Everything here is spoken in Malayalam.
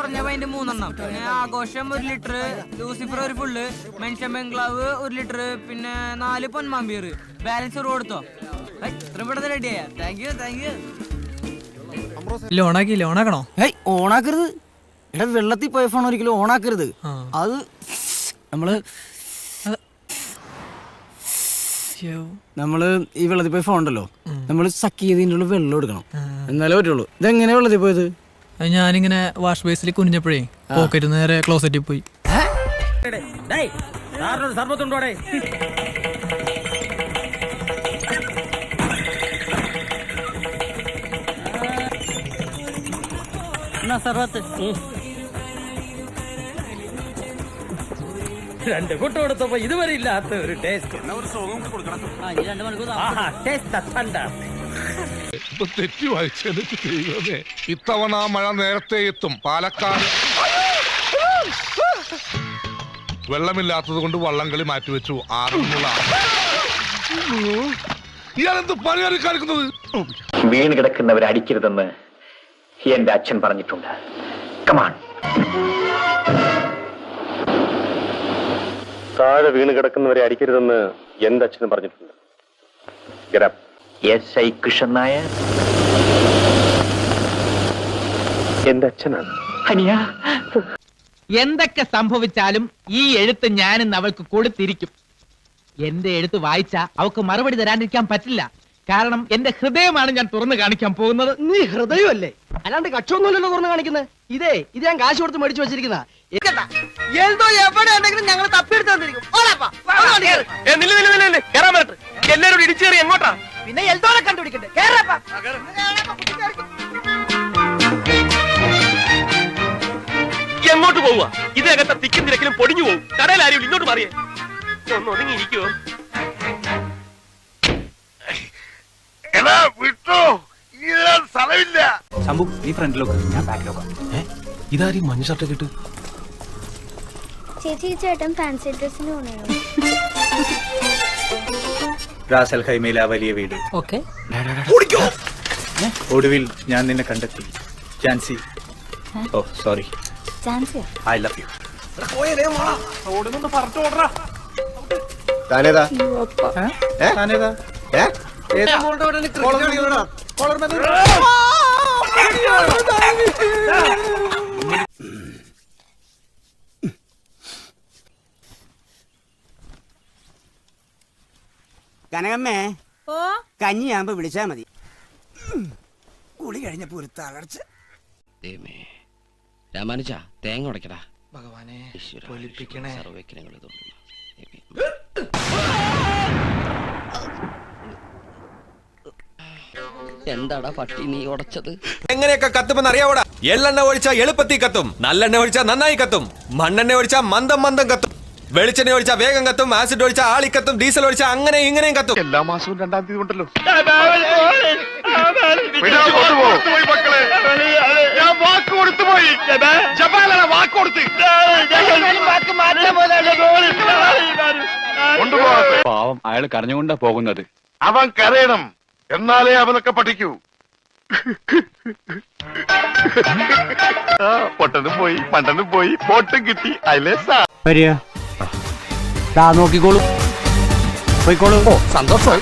കുറഞ്ഞ പൈന്റ് 3 എണ്ണം, പിന്നെ ആഘോഷം 1 ലിറ്റർ, ലൂസിഫർ 1 ഫുള്ള്, മെൻഷൻ ബംഗ്ലാവ് 1 ലിറ്റർ, പിന്നെ 4 പൊന്മാമ്പിയർ. ബാലൻസ് കൊടുത്തോ? ഇത്ര പെട്ടെന്ന് റെഡിയാ? Thank you. ലോണാക്കണോ? ഓണാക്കരുത്. എടാ, വെള്ളത്തിൽ പോയ ഫോൺ ഒരിക്കലും ഓണാക്കരുത്. അത് നമ്മള് ഈ വെള്ളത്തിൽ പോയ ഫോൺ ഉണ്ടല്ലോ, നമ്മള് സക്ക് ചെയ്തതിൻ്റെ വെള്ളം എടുക്കണം, എന്നാലേ പറ്റുള്ളൂ. ഇതെങ്ങനെയാ വെള്ളത്തിൽ പോയത്? ഞാനിങ്ങനെ വാഷ് ബേസിൽ കുനിഞ്ഞപ്പോഴേ പോക്കറ്റ് നേരെ ക്ലോസറ്റിൽ പോയി. സർബത്തുണ്ടോടെ? സർബത്ത് 2 കൂട്ടം കൊടുത്തപ്പോ ഇതുവരെ ഇല്ലാത്ത ഒരു ടേസ്റ്റ്. തെറ്റി വായിച്ചേ. ഇത്തവണ മഴ നേരത്തെ എത്തും. പാലക്കാട് വെള്ളമില്ലാത്തത് കൊണ്ട് വള്ളംകളി മാറ്റിവെച്ചു. ഇയാളെന്ത് പണിയാണ് കാണിക്കുന്നത്? വീണ് കിടക്കുന്നവരെ അടിക്കരുതെന്ന് എന്റെ അച്ഛൻ പറഞ്ഞിട്ടുണ്ട്. കമാൺ. താഴെ വീണ് കിടക്കുന്നവരെ അടിക്കരുതെന്ന് എന്റെ അച്ഛനും പറഞ്ഞിട്ടുണ്ട്. SI കൃഷ്ണൻ നായർ എന്റെ അച്ഛനാണ്. അനിയ, എന്തൊക്കെ സംഭവിച്ചാലും ഈ എഴുത്ത് ഞാനിന്ന് അവൾക്ക് കൊടുത്തിരിക്കും. എന്റെ എഴുത്ത് വായിച്ച അവൾക്ക് മറുപടി തരാണ്ടിരിക്കാൻ പറ്റില്ല. കാരണം എന്റെ ഹൃദയമാണ് ഞാൻ തുറന്നു കാണിക്കാൻ പോകുന്നത്. നീ ഹൃദയമല്ലേ, അല്ലാണ്ട് കക്ഷമൊന്നുമല്ലല്ലോ തുറന്നു കാണിക്കുന്നത്. ഇത് ഞാൻ കാശ് കൊടുത്ത് മേടിച്ചു വെച്ചിരിക്കുന്ന. എന്തോ എവിടെ ഉണ്ടെങ്കിലും ഞങ്ങൾ തപ്പിയെടുത്ത് തന്നിരിക്കും. എല്ലാരും ഇടിച്ചേറി എങ്ങോട്ടാ? പിന്നെ എൽദോനെ കണ്ടുപിടിക്കണ്ടേ? എങ്ങോട്ട് പോവുക? ഇതിനകത്തെ തിക്കും തിരക്കിലും പൊടിഞ്ഞു പോകും. കടയിൽ ആരും ഇങ്ങോട്ട് മാറിയേ. ഒന്ന് ഒതുങ്ങിയിരിക്കുവോ? സ്ഥലമില്ല. ശംഭു, നീ ഫ്രണ്ടിലോക്ക്, ഞാൻ ബാക്കിലോക്കാം. ഇതാരും മഞ്ഞ ഷർട്ട് കിട്ടു. ചേച്ചി, ചേട്ടൻ ഫാൻസി ഡ്രസ്സിന് പോണോ? റാസൽ ഖൈമയിലെ ആ വലിയ വീട്. ഒടുവിൽ ഞാൻ നിന്നെ കണ്ടെത്തി. Jancy. Oh sorry. I love you. താനേതാ? താനേതാ? കനകമ്മേ, കഞ്ഞിയാകുമ്പോ വിളിച്ചാ മതി. കുളി കഴിഞ്ഞപ്പോ ഒരു തളർച്ച. രാമാനുജ, തേങ്ങ ഉടക്കടാ. ഭഗവാനെ, എന്താടാ പട്ടി നീ ഉടച്ചത്? എങ്ങനെയൊക്കെ കത്തുമെന്ന് അറിയാവൂടാ. എള്ളെണ്ണ ഒഴിച്ചാ എളുപ്പത്തി കത്തും, നല്ലെണ്ണ ഒഴിച്ചാ നന്നായി കത്തും, മണ്ണെണ്ണ ഒഴിച്ചാ മന്ദം കത്തും, വെളിച്ചെണ്ണ ഒഴിച്ചാ വേഗം കത്തും, ആസിഡ് ഒഴിച്ചാ ആളിക്കത്തും, ഡീസൽ ഒഴിച്ചാ അങ്ങനെ ഇങ്ങനെയും കത്തും. എല്ലാ മാസവും 2-ാം തീയതി ഉണ്ടല്ലോ. ഞാൻ വാക്ക് കൊടുത്തുപോയി. പാവം, അയാൾ കരഞ്ഞുകൊണ്ടാ പോകുന്നത്. അവൻ കരയണം, എന്നാലേ അവനൊക്കെ പഠിക്കൂ. പൊട്ടനും പോയി, മണ്ടനും പോയി, പോട്ടും കിട്ടി. അതിലേ നോക്കിക്കോളൂ, പോയിക്കോളൂ. സന്തോഷമായി.